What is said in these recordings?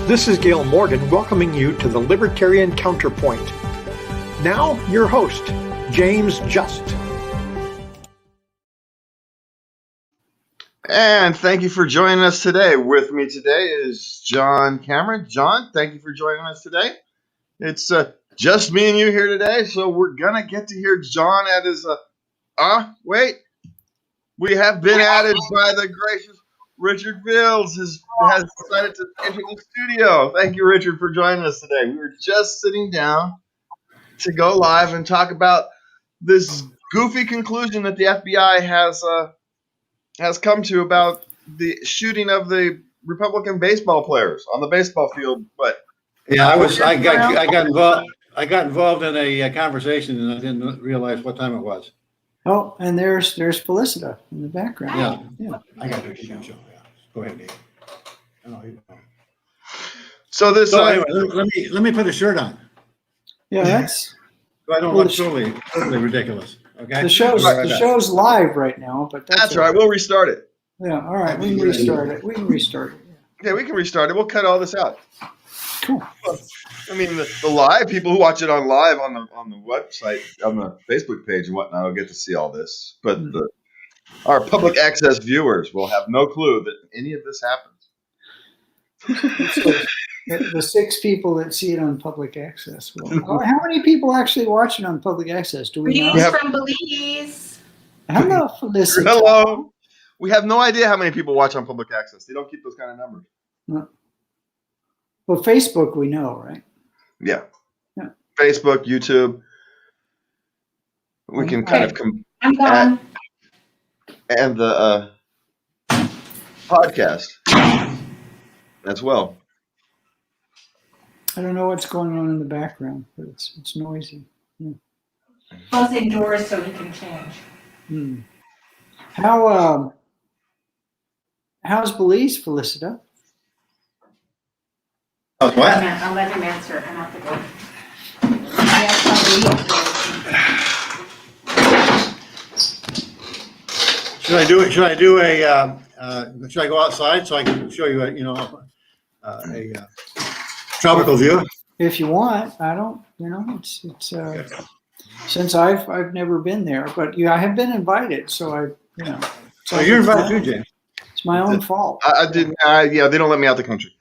This is Gail Morgan welcoming you to the Libertarian Counterpoint. Now, your host, James Just. And thank you for joining us today. With me today is John Cameron. John, thank you for joining us today. It's just me and you here today, so we're going to get to hear John at his... wait. We have been added by the gracious Richard Fields has decided to enter the studio. Thank you, Richard, for joining us today. We were just sitting down to go live and talk about this goofy conclusion that the FBI has come to about the shooting of the Republican baseball players on the baseball field. But yeah, I got involved in a conversation and I didn't realize what time it was. Oh, and there's Felicita in the background. Yeah. I got to show. Yeah. Go ahead, Dave. So this. So anyway, let me put a shirt on. Yeah, that's. So I don't look totally ridiculous. Okay. The show's live right now, but that's right. We'll restart it. Yeah. All right. We can restart it. Yeah, we can restart it. We'll cut all this out. Cool. I mean, the live people who watch it on live on the website, on the Facebook page and whatnot, will get to see all this. But our public access viewers will have no clue that any of this happens. So, the 6 people that see it on public access. Well, how many people actually watch it on public access? Do we know? Greetings from Belize. Hello, Felicita. Hello. We have no idea how many people watch on public access. They don't keep those kind of numbers. No. Well, Facebook we know, right? Yeah. Facebook, YouTube. We can kind of I'm gone. And the podcast as well. I don't know what's going on in the background, but it's noisy. Yeah. Closing doors so he can change. How's Belize, Felicita? What? I'll let him answer. I'm not the one. Should I go outside so I can show you a tropical view? If you want, I don't. It's since I've never been there, but I have been invited, so So you're invited too, James. It's my own fault. I didn't. Yeah, they don't let me out the country.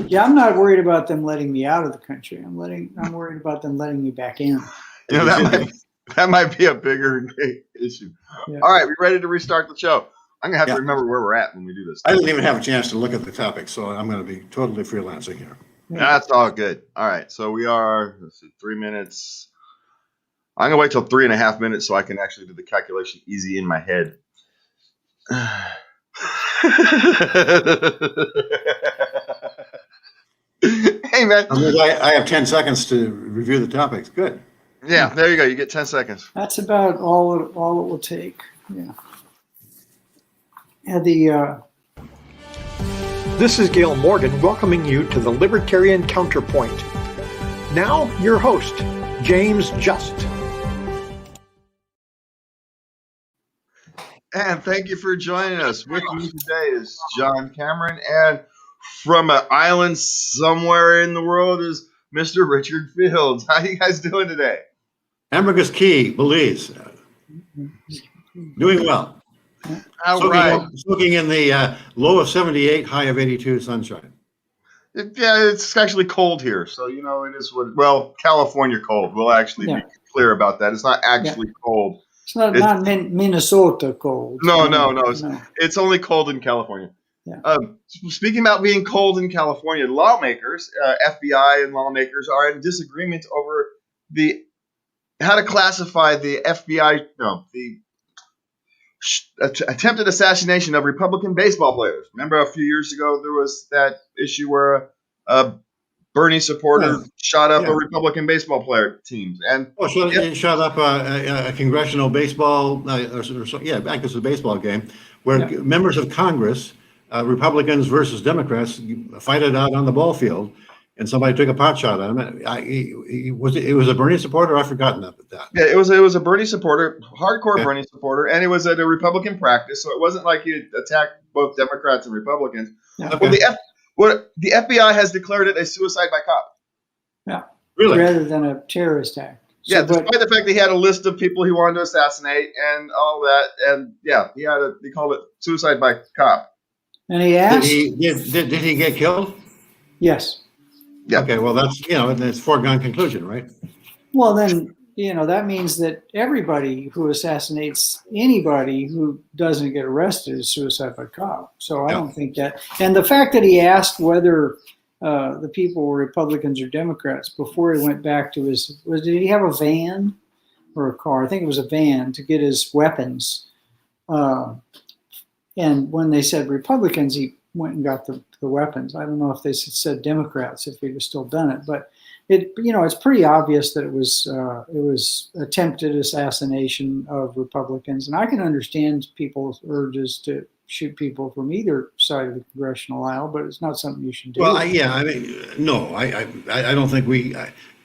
Yeah, I'm not worried about them letting me out of the country. I'm worried about them letting me back in. That might be a bigger issue. Yeah. All right, we ready to restart the show? I'm gonna have to remember where we're at when we do this. I didn't even have a chance to look at the topic, so I'm going to be totally freelancing here. Yeah. That's all good. All right, so we are 3 minutes. I'm gonna wait till 3.5 minutes so I can actually do the calculation easy in my head. Hey man, I have 10 seconds to review the topics. Good. Yeah, there you go. You get 10 seconds. That's about all it will take. Yeah. This is Gail Morgan welcoming you to the Libertarian Counterpoint. Now, your host, James Just. And thank you for joining us. With me today is John Cameron, and from an island somewhere in the world is Mr. Richard Fields. How you guys doing today? Hamburger's Key, Belize. Doing well. Soaking in the low of 78, high of 82 sunshine. It's actually cold here. So, it is California cold. We'll actually be clear about that. It's not actually cold. It's not Minnesota cold. No. It's only cold in California. Yeah. Speaking about being cold in California, lawmakers, FBI and lawmakers are in disagreement over how to classify the the attempted assassination of Republican baseball players. Remember a few years ago there was that issue where a Bernie supporter shot up a Republican baseball player team, and shot up a congressional baseball, back as a baseball game where members of Congress, Republicans versus Democrats, fight it out on the ball field. and somebody took a pot shot at him. It was a Bernie supporter. I've forgotten that. Yeah, it was a Bernie supporter, hardcore Okay. Bernie supporter, and it was at a Republican practice, so it wasn't like he attacked both Democrats and Republicans. Yeah. Okay. Well, the FBI has declared it a suicide by cop. Yeah. Really? Rather than a terrorist act. So, Yeah, but despite the fact that he had a list of people he wanted to assassinate and all that, and yeah, he called it suicide by cop. and he Did asked, did he get killed? yes. Yeah. Okay, well that's that's foregone conclusion, right? Well, then, that means that everybody who assassinates anybody who doesn't get arrested is suicide by cop. So I Yeah. don't think that. And the fact that he asked whether the people were Republicans or Democrats before he went back to did he have a van or a car? I think it was a van to get his weapons. And when they said Republicans, he went and got the weapons. I don't know if they said Democrats, if he'd have still done it, but it's pretty obvious that it was attempted assassination of Republicans, and I can understand people's urges to shoot people from either side of the congressional aisle, but it's not something you should do. Well, no, I don't think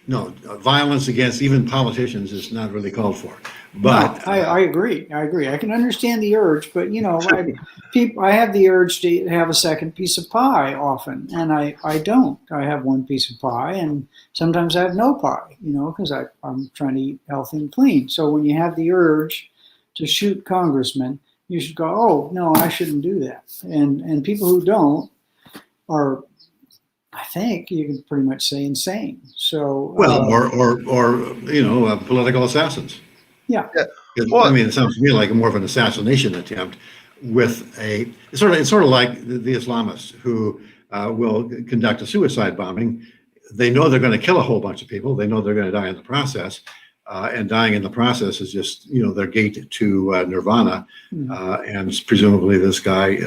no, violence against even politicians is not really called for. But no, I agree. I can understand the urge, but I have the urge to have a second piece of pie often, and I don't. I have one piece of pie, and sometimes I have no pie, because I'm trying to eat healthy and clean. So when you have the urge to shoot congressmen, you should go, oh no, I shouldn't do that. And people who don't are, I think you can pretty much say, insane. So or political assassons. yeah. Well, it sounds to me like more of an assassination attempt with it's sort of like the Islamists who will conduct a suicide bombing. They know they're going to kill a whole bunch of people. They know they're going to die in the process. And dying in the process is just, their gate to nirvana. And presumably this guy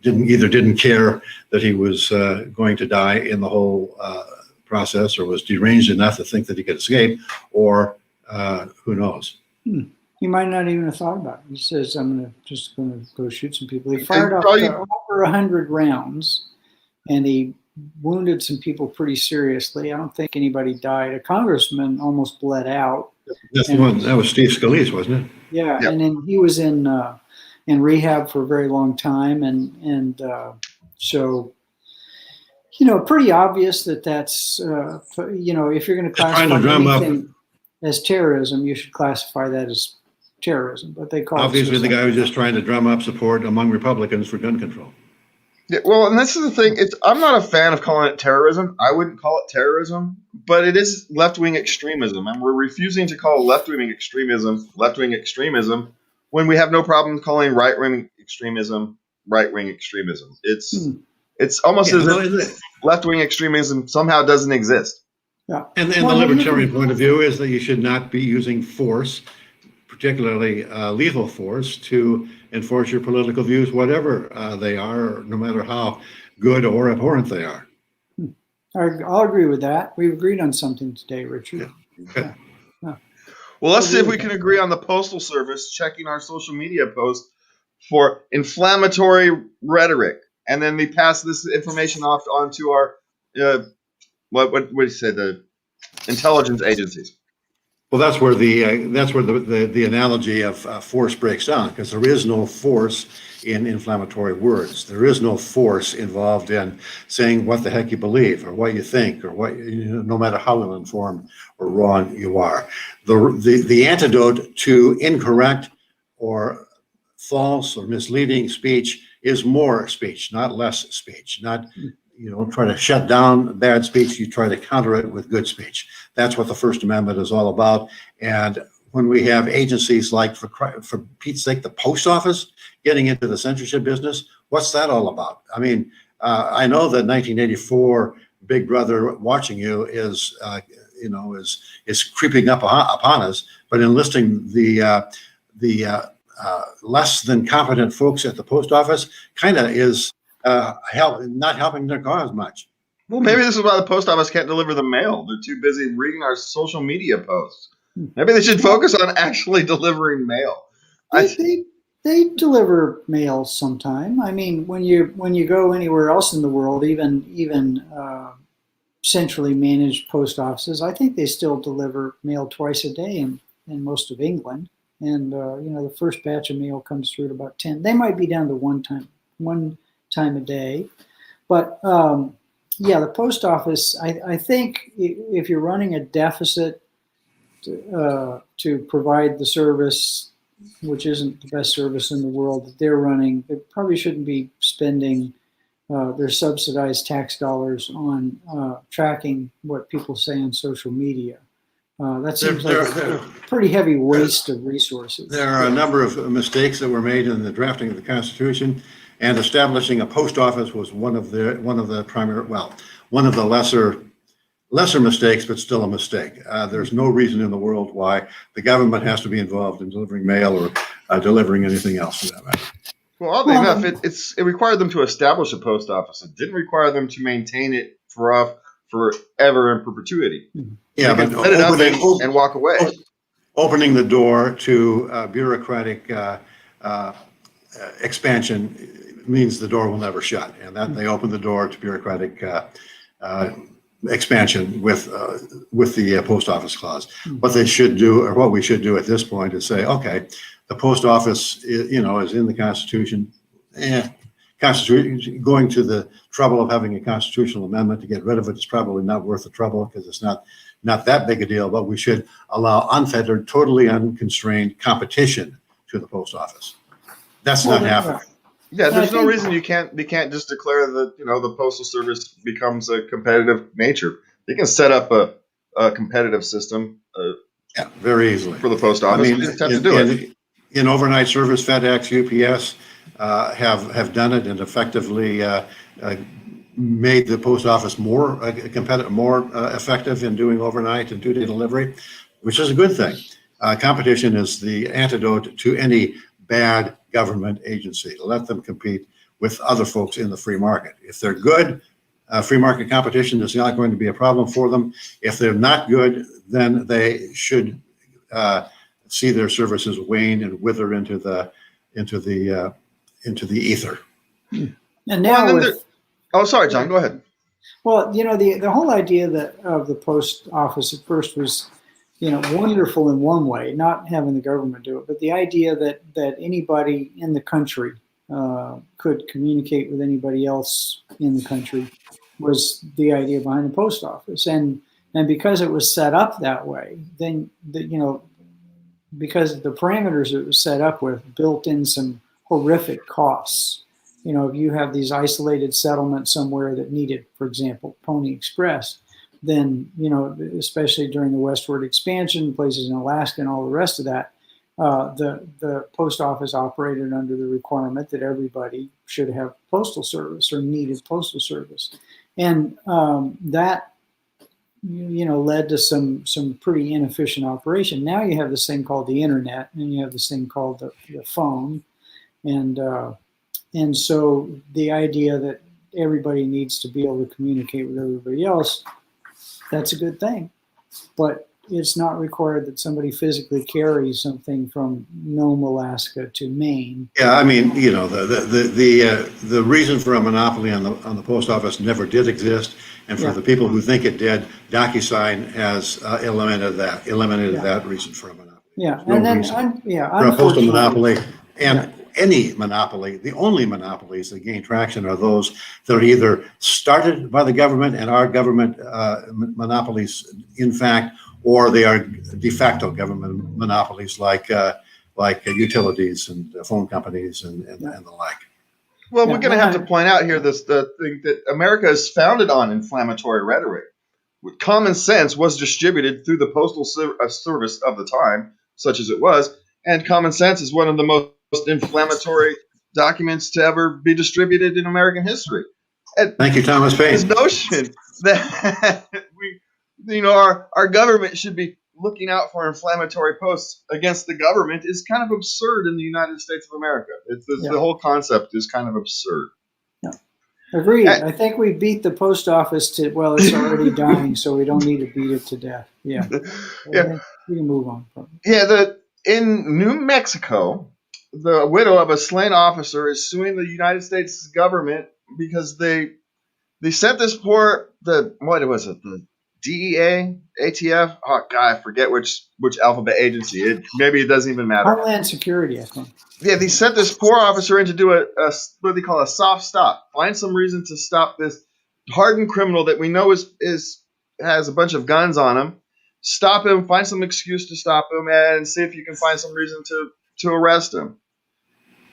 didn't care that he was going to die in the whole process, or was deranged enough to think that he could escape, or who knows. He might not even have thought about it. He says, I'm just going to go shoot some people. He fired off over 100 rounds, and he wounded some people pretty seriously. I don't think anybody died. A congressman almost bled out. That's the one. That was Steve Scalise, wasn't it? Yeah, yep. And then he was in rehab for a very long time, and so pretty obvious that's if you're going to classify anything as terrorism, you should classify that as terrorism. But they call obviously the guy was just trying to drum up support among Republicans for gun control. Yeah, well, and this is the thing. I'm not a fan of calling it terrorism. I wouldn't call it terrorism, but it is left-wing extremism, and we're refusing to call left-wing extremism when we have no problem calling right-wing extremism right-wing extremism. It's almost as if left-wing extremism somehow doesn't exist. Yeah. And the libertarian point of view is that you should not be using force, particularly lethal force, to enforce your political views, whatever they are, no matter how good or abhorrent they are. I'll agree with that. We've agreed on something today, Richard. Yeah. Okay. Yeah. Well, let's see if we can agree on the Postal Service checking our social media posts for inflammatory rhetoric, and then they pass this information off onto our what do you say, the intelligence agencies. Well, that's where the analogy of force breaks down, because there is no force in inflammatory words. There is no force involved in saying what the heck you believe or what you think, or what no matter how ill-informed or wrong you are. The antidote to incorrect or false or misleading speech is more speech, not less speech. Not try to shut down bad speech. You try to counter it with good speech. That's what the First Amendment is all about. And when we have agencies like, for Pete's sake, the post office getting into the censorship business, what's that all about? I mean, I know that 1984 Big Brother watching you is creeping up upon us, but enlisting the less than competent folks at the post office kind of is not helping their cause much. Well, maybe this is why the post office can't deliver the mail. They're too busy reading our social media posts. Maybe they should focus on actually delivering mail. They deliver mail sometime. I mean, when you go anywhere else in the world, even centrally managed post offices. I think they still deliver mail twice a day in most of England. And the first batch of mail comes through at about 10. They might be down to one time a day. But yeah, the post office, I think if you're running a deficit to provide the service, which isn't the best service in the world that they're running, they probably shouldn't be spending their subsidized tax dollars on tracking what people say on social media. That seems like a pretty heavy waste of resources. There are a number of mistakes that were made in the drafting of the Constitution, and establishing a post office was one of the lesser mistakes, but still a mistake. There's no reason in the world why the government has to be involved in delivering mail or delivering anything else for that matter. Well, oddly enough, it required them to establish a post office. It didn't require them to maintain it forever in perpetuity. Yeah, they but let it up and walk away. Opening the door to bureaucratic expansion means the door will never shut, and that they open the door to bureaucratic expansion with the post office clause. What they should do, or what we should do at this point, is say, okay, the post office, is in the Constitution. Constitution, going to the trouble of having a constitutional amendment to get rid of it is probably not worth the trouble, because it's not that big a deal. But we should allow unfettered, totally unconstrained competition to the post office. That's not happening. Yeah, there's no reason you can't just declare that the postal service becomes a competitive nature. They can set up a competitive system. Very easily for the post office. I mean, you just have to do it. In overnight service, FedEx, UPS have done it and effectively made the post office more competitive, more effective in doing overnight and 2-day delivery, which is a good thing. Competition is the antidote to any bad government agency. Let them compete with other folks in the free market. If they're good, free market competition is not going to be a problem for them. If they're not good, then they should see their services wane and wither into the ether. And now, sorry, John, go ahead. Well, the whole idea of the post office at first was, wonderful in one way, not having the government do it, but the idea that anybody in the country could communicate with anybody else in the country was the idea behind the post office. And because it was set up that way, then because the parameters it was set up with built in some horrific costs. If you have these isolated settlements somewhere that needed, for example, Pony Express, then, especially during the westward expansion, places in Alaska and all the rest of that, the post office operated under the requirement that everybody should have postal service or needed postal service. And that, led to some pretty inefficient operation. Now you have this thing called the internet, and you have this thing called the phone. And so the idea that everybody needs to be able to communicate with everybody else, that's a good thing. But it's not required that somebody physically carries something from Nome, Alaska to Maine. Yeah, I mean, the reason for a monopoly on the post office never did exist, and for the people who think it did, DocuSign has eliminated that reason for a monopoly. Yeah, no and then for a postal monopoly, and any monopoly, the only monopolies that gain traction are those that are either started by the government and are government monopolies, in fact, or they are de facto government monopolies, like utilities and phone companies and the like. Well, we're going to have to point out here the thing that America is founded on inflammatory rhetoric. Common sense was distributed through the postal service of the time, such as it was, and common sense is one of the most inflammatory documents to ever be distributed in American history. And thank you, Thomas Paine. This notion that our government should be looking out for inflammatory posts against the government is kind of absurd in the United States of America. The whole concept is kind of absurd. Yeah. Agreed. I think we beat the post office to, well, it's already dying, so we don't need to beat it to death. Yeah. Yeah. We can move on. Yeah. In New Mexico, the widow of a slain officer is suing the United States government because they sent this poor what was it? The DEA, ATF? Oh God, I forget which alphabet agency. Maybe it doesn't even matter. Homeland Security, I think. Yeah, they sent this poor officer in to do a what do they call a soft stop. Find some reason to stop this hardened criminal that we know is has a bunch of guns on him. Stop him. Find some excuse to stop him, and see if you can find some reason to arrest him.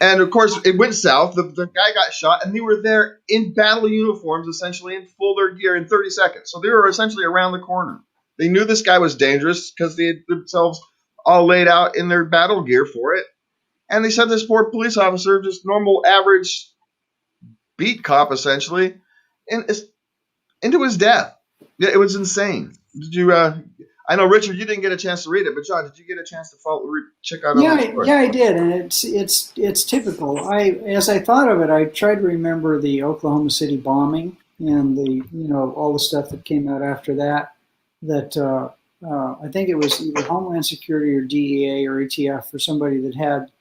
And of course, it went south. The guy got shot, and they were there in battle uniforms, essentially in full their gear in 30 seconds. So they were essentially around the corner. They knew this guy was dangerous because they had themselves all laid out in their battle gear for it. And they sent this poor police officer, just normal, average beat cop, essentially, into his death. Yeah, it was insane. Did you? I know, Richard, you didn't get a chance to read it, but John, did you get a chance to check out? Yeah, I did, and it's typical. As I thought of it, I tried to remember the Oklahoma City bombing and all the stuff that came out after that. I think it was either Homeland Security or DEA or ATF or somebody that had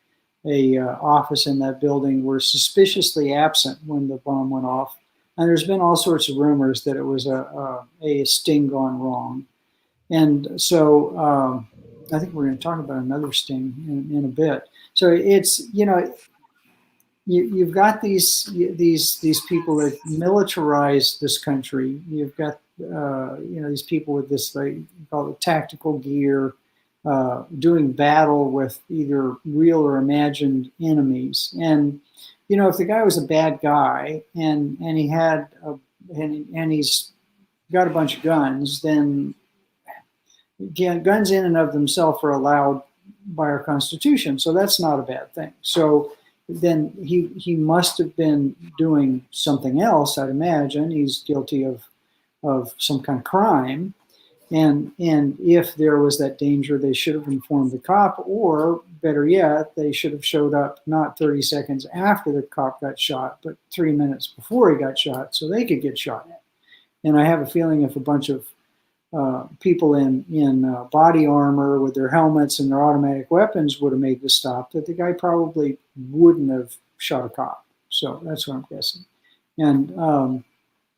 a office in that building were suspiciously absent when the bomb went off. And there's been all sorts of rumors that it was a sting gone wrong. And so I think we're going to talk about another sting in a bit. So it's, you've got these people that militarize this country. You've got, these people with this, like, call it tactical gear, doing battle with either real or imagined enemies. And, if the guy was a bad guy and he had and he's got a bunch of guns, then guns in and of themselves are allowed by our Constitution. So that's not a bad thing. So then he must have been doing something else, I'd imagine. He's guilty of some kind of crime. And if there was that danger, they should have informed the cop, or better yet, they should have showed up not 30 seconds after the cop got shot, but 3 minutes before he got shot, so they could get shot at. And I have a feeling if a bunch of people in body armor with their helmets and their automatic weapons would have made the stop, that the guy probably wouldn't have shot a cop. So that's what I'm guessing. And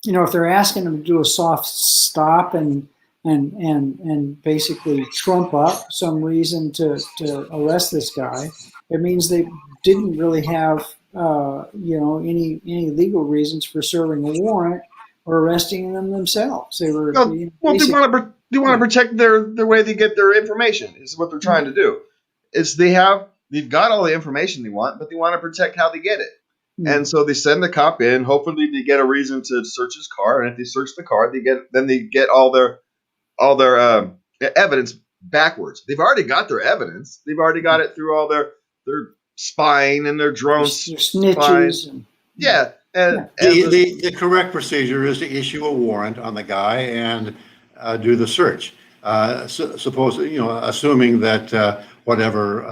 if they're asking them to do a soft stop and basically trump up some reason to arrest this guy, it means they didn't really have any legal reasons for serving a warrant or arresting them themselves. They were they want to protect their way they get their information. Is what they're trying to do. Is they've got all the information they want, but they want to protect how they get it. And so they send the cop in. Hopefully, they get a reason to search his car, and if they search the car, they get all their evidence backwards. They've already got their evidence. They've already got it through all their spying and their drones. Their snitches. Yeah. And the correct procedure is to issue a warrant on the guy and do the search. Assuming that whatever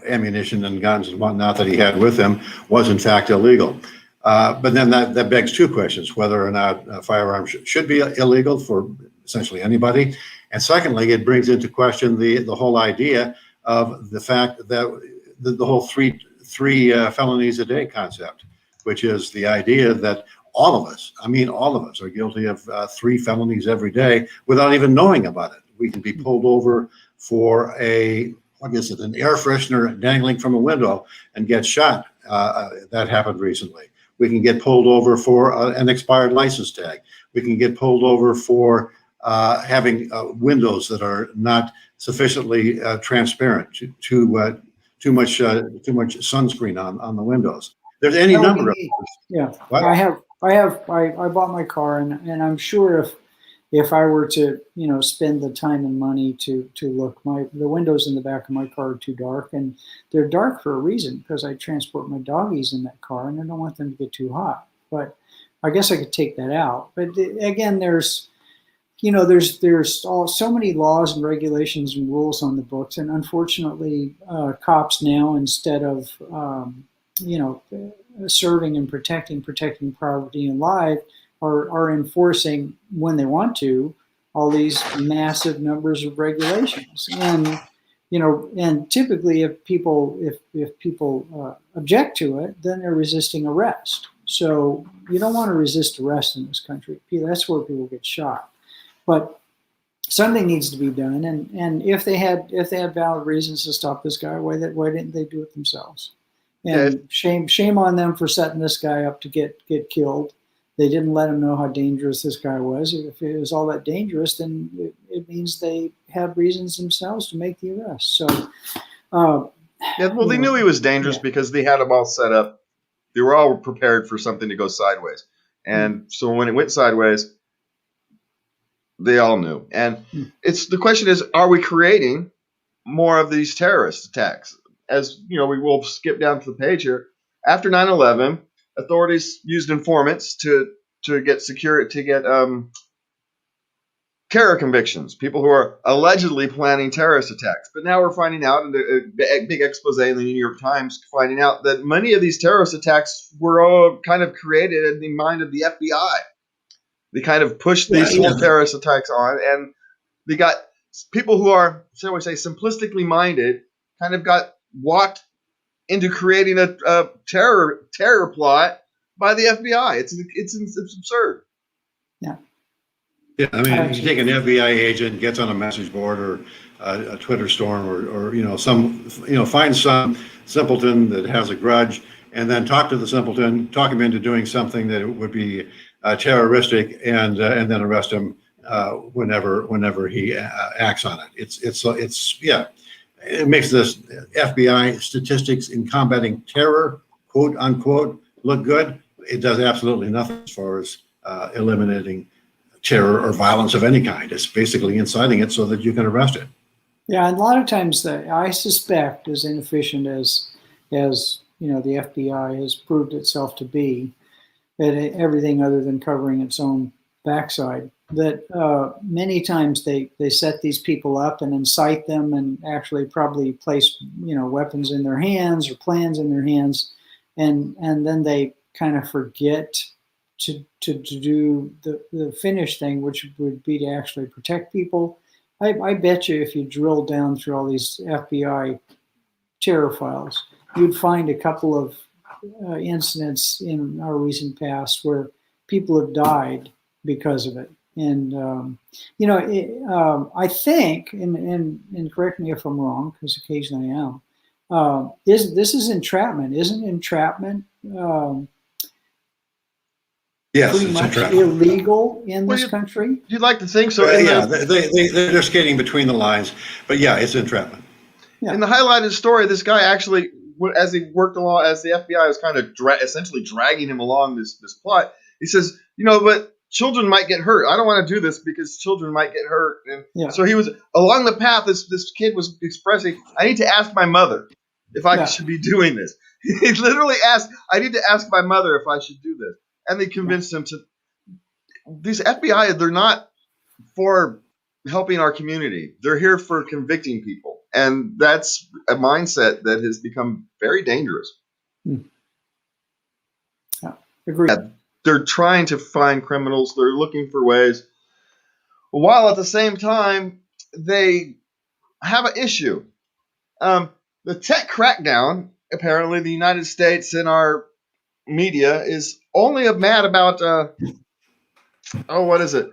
ammunition and guns and whatnot that he had with him was in fact illegal. But then that begs two questions: whether or not a firearm should be illegal for essentially anybody, and secondly, it brings into question the whole idea of the fact that the whole three felonies a day concept, which is the idea that all of us are guilty of 3 felonies every day without even knowing about it. We can be pulled over for an air freshener dangling from a window and get shot. That happened recently. We can get pulled over for an expired license tag. We can get pulled over for having windows that are not sufficiently transparent, too much sunscreen on the windows. There's any number of. Yeah, what? I bought my car, and I'm sure if I were to spend the time and money to look, the windows in the back of my car are too dark, and they're dark for a reason, because I transport my doggies in that car and I don't want them to get too hot. But I guess I could take that out. But again, there's so many laws and regulations and rules on the books, and unfortunately, cops now, instead of serving and protecting property and life, are enforcing, when they want to, all these massive numbers of regulations. And typically if people object to it, then they're resisting arrest. So you don't want to resist arrest in this country. That's where people get shot. But something needs to be done, and if they had valid reasons to stop this guy, why didn't they do it themselves? And shame on them for setting this guy up to get killed. They didn't let him know how dangerous this guy was. If it was all that dangerous, then it means they had reasons themselves to make the arrest. So, they knew he was dangerous because they had him all set up. They were all prepared for something to go sideways, and so when it went sideways, they all knew. And the question is, are we creating more of these terrorist attacks? As we will skip down to the page here. After 9/11, authorities used informants to get terror convictions, people who are allegedly planning terrorist attacks. But now we're finding out, in a big expose in the New York Times, finding out that many of these terrorist attacks were all kind of created in the mind of the FBI. They kind of pushed these whole terrorist attacks on, and they got people who are, shall we say, simplistically minded, kind of got walked into creating a terror plot by the FBI. It's absurd. Yeah. Yeah, I mean, you take an FBI agent, gets on a message board or a Twitter storm, or find some simpleton that has a grudge, and then talk to the simpleton, talk him into doing something that would be terroristic, and then arrest him whenever he acts on it. It makes this FBI statistics in combating terror, quote unquote, look good. It does absolutely nothing as far as eliminating terror or violence of any kind. It's basically inciting it so that you can arrest it. Yeah, and a lot of times I suspect, as inefficient as the FBI has proved itself to be at everything other than covering its own backside, that many times they set these people up and incite them and actually probably place weapons in their hands or plans in their hands, and then they kind of forget to do the finish thing, which would be to actually protect people. I bet you if you drill down through all these FBI terror files, you'd find a couple of incidents in our recent past where people have died because of it. And I think, and correct me if I'm wrong, because occasionally I am. This is entrapment, isn't entrapment? Yes, pretty it's much entrapment. Illegal in this country. You'd like to think so. They're skating between the lines, but yeah, it's entrapment. Yeah. In the highlighted story, this guy actually, as he worked along, as the FBI was kind of essentially dragging him along this plot, he says, but children might get hurt. I don't want to do this because children might get hurt. And so he was along the path. This kid was expressing, I need to ask my mother if I should be doing this. He literally asked, I need to ask my mother if I should do this. And they convinced him to. These FBI, they're not for helping our community. They're here for convicting people. And that's a mindset that has become very dangerous. Yeah, agreed. They're trying to find criminals. They're looking for ways. While at the same time, they have an issue. The tech crackdown, apparently the United States and our media is only mad about, what is it?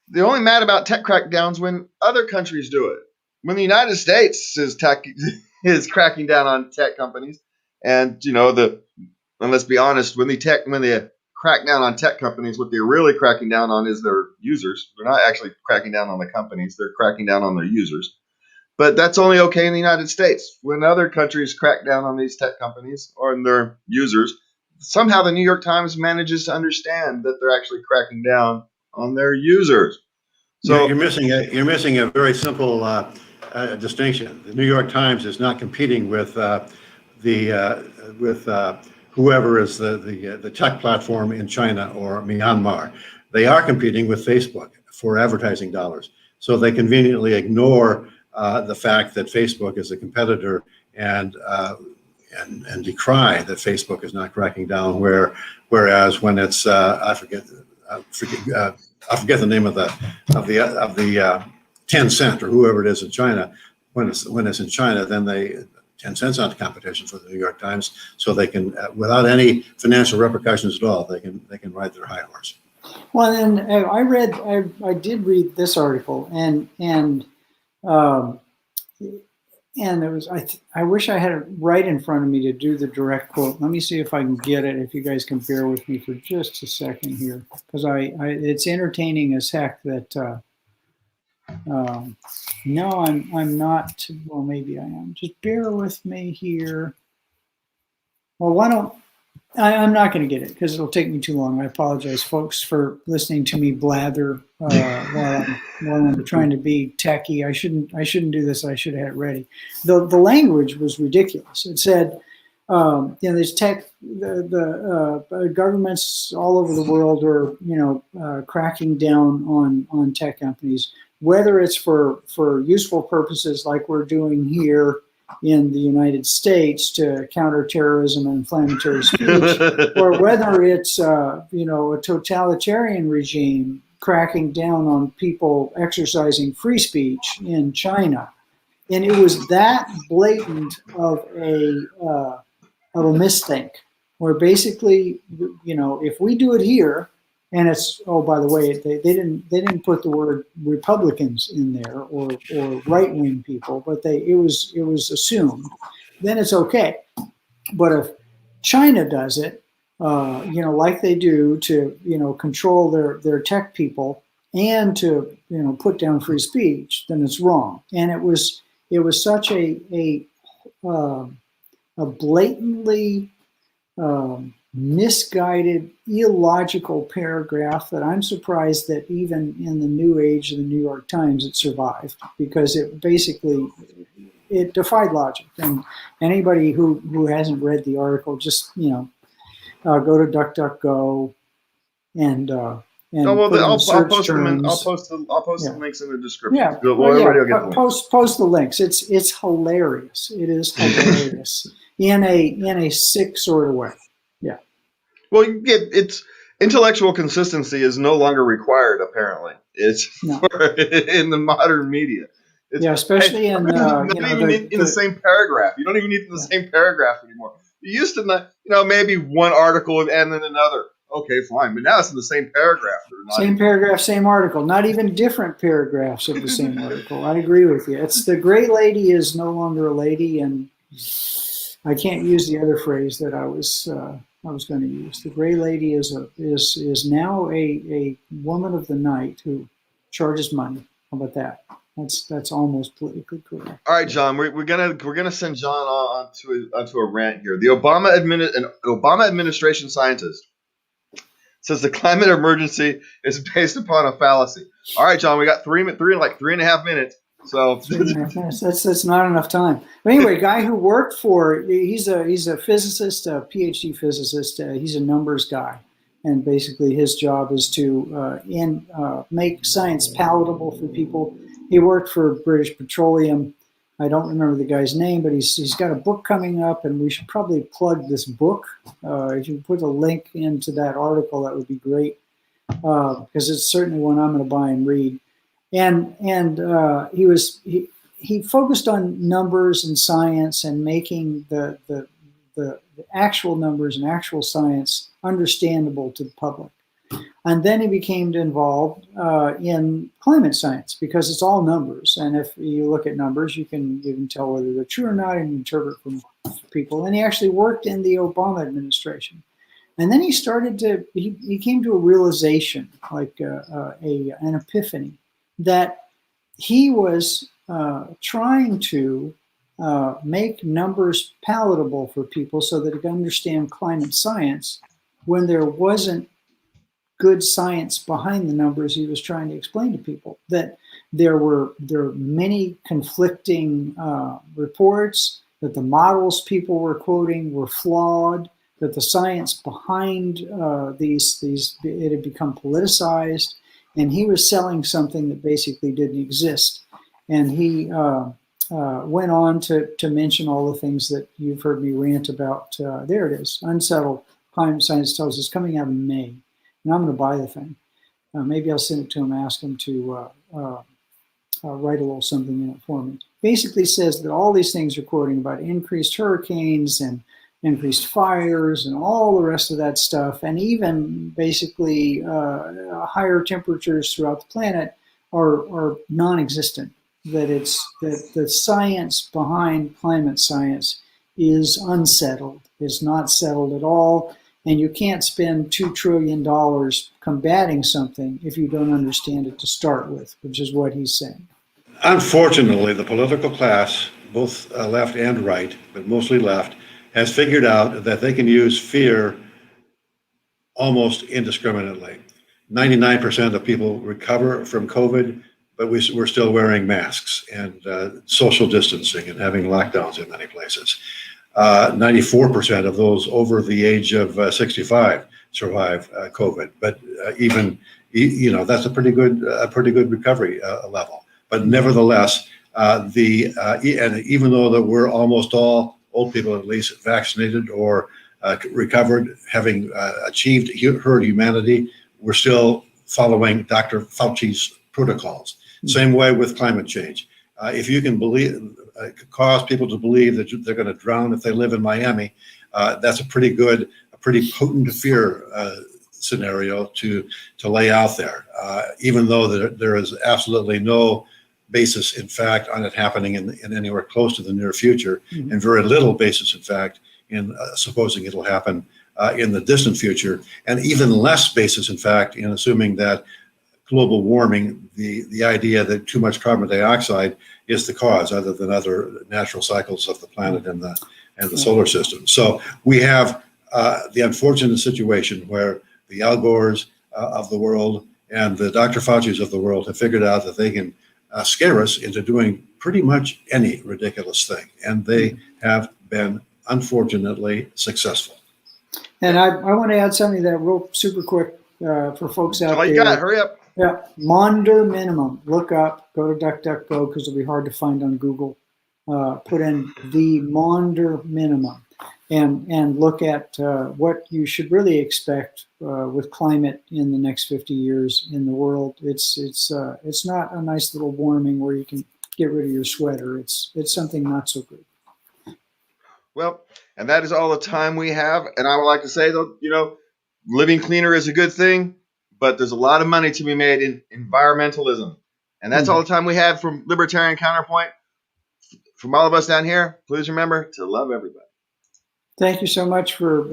They're only mad about tech crackdowns when other countries do it. When the United States is cracking down on tech companies, and and let's be honest, when they crack down on tech companies, what they're really cracking down on is their users. They're not actually cracking down on the companies; they're cracking down on their users. But that's only okay in the United States. When other countries crack down on these tech companies or on their users, somehow the New York Times manages to understand that they're actually cracking down on their users. So you're missing a very simple distinction. The New York Times is not competing with whoever is the tech platform in China or Myanmar. They are competing with Facebook for advertising dollars. So they conveniently ignore the fact that Facebook is a competitor and decry that Facebook is not cracking down. Whereas when it's I forget the name of the Tencent or whoever it is in China. When it's in China, then 10 cents on competition for the New York Times, so they can, without any financial repercussions at all, they can ride their high horse. Well, and I did read this article, and it was, I wish I had it right in front of me to do the direct quote. Let me see if I can get it, if you guys can bear with me for just a second here, because it's entertaining as heck that, no, I'm not, well, maybe I am. Just bear with me here. Well, why don't, I'm not going to get it because it'll take me too long. I apologize, folks, for listening to me blather while I'm trying to be techie. I shouldn't do this. I should have had it ready. The language was ridiculous. It said, there's tech. The governments all over the world are cracking down on tech companies, whether it's for useful purposes like we're doing here in the United States to counter terrorism and inflammatory speech, or whether it's a totalitarian regime cracking down on people exercising free speech in China. And it was that blatant of a misthink, where basically, if we do it here, and it's, oh, by the way, they didn't put the word Republicans in there or right wing people, but it was assumed, then it's okay. But if China does it, like they do to control their tech people and to put down free speech, then it's wrong. And it was such a blatantly misguided, illogical paragraph that I'm surprised that even in the new age of the New York Times it survived, because it basically defied logic. And anybody who hasn't read the article, just go to DuckDuckGo and I'll post the links in the description. Yeah, post the links. It's hilarious. It is hilarious in a sick sort of way. Yeah. Well, it's intellectual consistency is no longer required. Apparently, it's in the modern media. Especially in the same paragraph. You don't even need the same paragraph anymore. You used to, maybe one article and then another. Okay, fine, but now it's in the same paragraph. Same paragraph, same article. Not even different paragraphs of the same article. I agree with you. It's the gray lady is no longer a lady, and I can't use the other phrase that I was going to use. The gray lady is now a woman of the night who charges money. How about that? That's almost politically correct. All right, John, we're gonna send John onto a rant here. The Obama administration scientist says the climate emergency is based upon a fallacy. All right, John, we got three and a half minutes. So 3.5 minutes. That's not enough time. But anyway, guy who worked he's a physicist, a PhD physicist. He's a numbers guy, and basically his job is to make science palatable for people. He worked for British Petroleum. I don't remember the guy's name, but he's got a book coming up, and we should probably plug this book. If you put a link into that article, that would be great, because it's certainly one I'm going to buy and read. And he focused on numbers and science and making the actual numbers and actual science understandable to the public. And then he became involved in climate science, because it's all numbers. And if you look at numbers, you can tell whether they're true or not and interpret from people. And he actually worked in the Obama administration. And then he came to a realization, like an epiphany, that he was trying to make numbers palatable for people so that they could understand climate science when there wasn't good science behind the numbers he was trying to explain to people. That there were many conflicting reports, that the models people were quoting were flawed, that the science behind it had become politicized, and he was selling something that basically didn't exist. And he went on to mention all the things that you've heard me rant about. There it is, Unsettled Climate Science Tells Us, coming out in May. And I'm going to buy the thing. Maybe I'll send it to him, ask him to write a little something in it for me. basically says that all these things are quoting about increased hurricanes and increased fires and all the rest of that stuff, and even basically higher temperatures throughout the planet are non-existent. That the science behind climate science is unsettled, is not settled at all, and you can't spend $2 trillion combating something if you don't understand it to start with, which is what he's saying. Unfortunately, the political class, both left and right, but mostly left, has figured out that they can use fear almost indiscriminately. 99% of people recover from COVID, but we're still wearing masks and social distancing and having lockdowns in many places. 94% of those over the age of 65 survive COVID, but that's a pretty good recovery level. But nevertheless, and even though that we're almost all old people at least vaccinated or recovered, having achieved herd immunity, we're still following Dr. Fauci's protocols. Same way with climate change. If you can cause people to believe that they're going to drown if they live in Miami, that's a pretty potent fear scenario to lay out there. Even though there is absolutely no basis in fact on it happening in anywhere close to the near future, and very little basis in fact in supposing it'll happen in the distant future, and even less basis in fact in assuming that global warming, the idea that too much carbon dioxide is the cause, other than other natural cycles of the planet and the solar system. So we have the unfortunate situation where the Al Gores of the world and the Dr. Fauci's of the world have figured out that they can scare us into doing pretty much any ridiculous thing, and they have been unfortunately successful. And I want to add something to that real super quick for folks out there. All you got, hurry up. Yeah, Maunder minimum. Look up, go to DuckDuckGo because it'll be hard to find on Google. Put in the Maunder minimum and look at what you should really expect with climate in the next 50 years in the world. It's not a nice little warming where you can get rid of your sweater. It's something not so good. Well, and that is all the time we have. And I would like to say, though, living cleaner is a good thing, but there's a lot of money to be made in environmentalism. And that's all the time we have from Libertarian Counterpoint. From all of us down here, please remember to love everybody. Thank you so much for